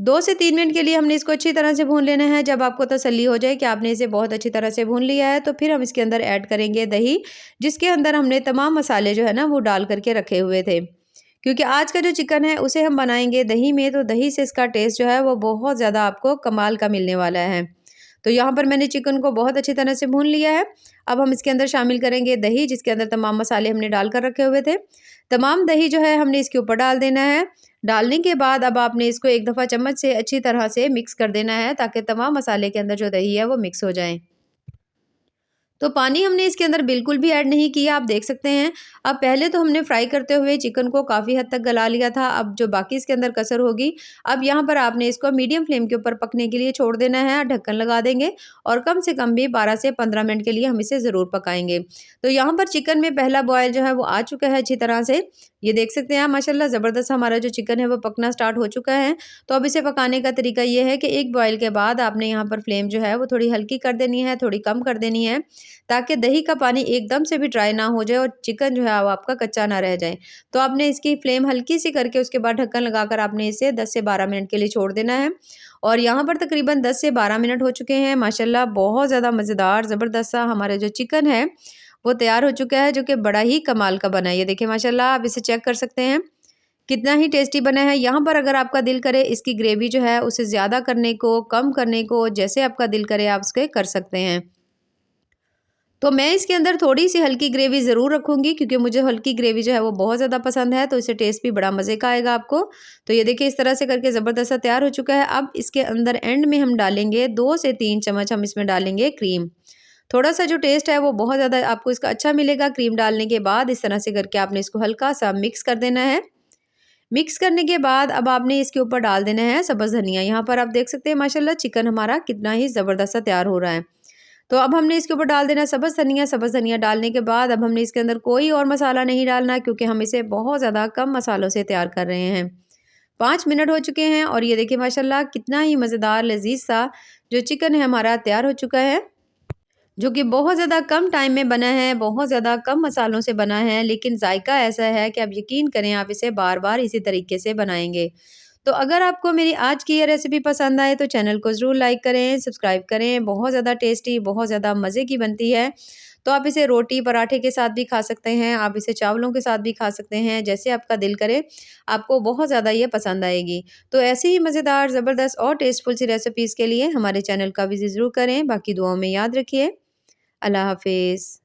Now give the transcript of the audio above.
2 से 3 मिनट के लिए हमने इसको अच्छी तरह से भून लेना है। जब आपको तसल्ली हो जाए कि आपने इसे बहुत अच्छी तरह से भून लिया है, तो फिर हम इसके अंदर ऐड करेंगे दही, जिसके अंदर हमने तमाम मसाले जो है ना वो डाल करके रखे हुए थे। क्योंकि आज का जो चिकन है उसे हम बनाएंगे दही में, तो दही से इसका टेस्ट जो है वो बहुत ज़्यादा आपको कमाल का मिलने वाला है। तो यहाँ पर मैंने चिकन को बहुत अच्छी तरह से भून लिया है। अब हम इसके अंदर शामिल करेंगे दही, जिसके अंदर तमाम मसाले हमने डाल कर रखे हुए थे। तमाम दही जो है हमने इसके ऊपर डाल देना है। डालने के बाद अब आपने इसको एक दफ़ा चम्मच से अच्छी तरह से मिक्स कर देना है, ताकि तमाम मसाले के अंदर जो दही है वो मिक्स हो जाए। तो पानी हमने इसके अंदर बिल्कुल भी ऐड नहीं किया, आप देख सकते हैं। अब पहले तो हमने फ्राई करते हुए चिकन को काफ़ी हद तक गला लिया था, अब जो बाकी इसके अंदर कसर होगी, अब यहाँ पर आपने इसको मीडियम फ्लेम के ऊपर पकने के लिए छोड़ देना है, ढक्कन लगा देंगे और कम से कम भी 12 से 15 मिनट के लिए हम इसे ज़रूर पकाएंगे। तो यहाँ पर चिकन में पहला बॉयल जो है वो आ चुका है अच्छी तरह से। ये देख सकते हैं आप, माशाल्लाह ज़बरदस्त हमारा जो चिकन है वो पकना स्टार्ट हो चुका है। तो अब इसे पकाने का तरीका ये है कि एक बॉयल के बाद आपने यहाँ पर फ्लेम जो है वो थोड़ी हल्की कर देनी है, थोड़ी कम कर देनी है, ताकि दही का पानी एकदम से भी ड्राई ना हो जाए और चिकन जो है वो आपका कच्चा ना रह जाए। तो आपने इसकी फ्लेम हल्की सी करके उसके बाद ढक्कन लगाकर आपने इसे 10 से 12 मिनट के लिए छोड़ देना है। और यहाँ पर तकरीबन 10 से 12 मिनट हो चुके हैं। माशाल्लाह बहुत ज़्यादा मज़ेदार ज़बरदस्त सा हमारा जो चिकन है वो तैयार हो चुका है, जो कि बड़ा ही कमाल का बना है। ये देखिए माशाल्लाह, आप इसे चेक कर सकते हैं कितना ही टेस्टी बना है। यहाँ पर अगर आपका दिल करे इसकी ग्रेवी जो है उसे ज़्यादा करने को, कम करने को, जैसे आपका दिल करे आप उसके कर सकते हैं। तो मैं इसके अंदर थोड़ी-सी हल्की ग्रेवी ज़रूर रखूँगी, क्योंकि मुझे हल्की ग्रेवी जो है वो बहुत ज़्यादा पसंद है, तो इससे टेस्ट भी बड़ा मज़े का आएगा आपको। तो ये देखिए इस तरह से करके ज़बरदस्त सा तैयार हो चुका है। अब इसके अंदर एंड में हम डालेंगे 2 से 3 चम्मच हम इसमें डालेंगे क्रीम। थोड़ा-सा जो टेस्ट है वो बहुत ज़्यादा आपको इसका अच्छा मिलेगा क्रीम डालने के बाद। इस तरह से करके आपने इसको हल्का-सा मिक्स कर देना है। मिक्स करने के बाद अब आपने इसके ऊपर डाल देना है सब्ज़ धनिया। यहाँ पर आप देख सकते हैं माशाल्लाह चिकन हमारा कितना ही ज़बरदस्त सा तैयार हो रहा है। तो अब हमने इसके ऊपर डाल देना है सब्ज़ धनिया डालने के बाद अब हमने इसके अंदर कोई और मसाला नहीं डालना, क्योंकि हम इसे बहुत ज़्यादा कम मसालों से तैयार कर रहे हैं। 5 मिनट हो चुके हैं और ये देखिए माशाल्लाह कितना ही मज़ेदार लज़ीज़ सा जो चिकन है हमारा तैयार हो चुका है, जो कि बहुत ज़्यादा कम टाइम में बना है, बहुत ज़्यादा कम मसालों से बना है, लेकिन ज़ायक़ा ऐसा है कि आप यकीन करें आप इसे बार-बार इसी तरीके से बनाएँगे। तो अगर आपको मेरी आज की ये रेसिपी पसंद आए तो चैनल को ज़रूर लाइक करें, सब्सक्राइब करें। बहुत ज़्यादा टेस्टी, बहुत ज़्यादा मज़े की बनती है। तो आप इसे रोटी, पराठे के साथ भी खा सकते हैं, आप इसे चावलों के साथ भी खा सकते हैं, जैसे आपका दिल करे, आपको बहुत ज़्यादा ये पसंद आएगी। तो ऐसी ही मज़ेदार, ज़बरदस्त और टेस्टफुल सी रेसिपीज़ के लिए हमारे चैनल का विज़िट ज़रूर करें। बाकी दुआओं में याद रखिए। अल्लाह हाफ़िज़।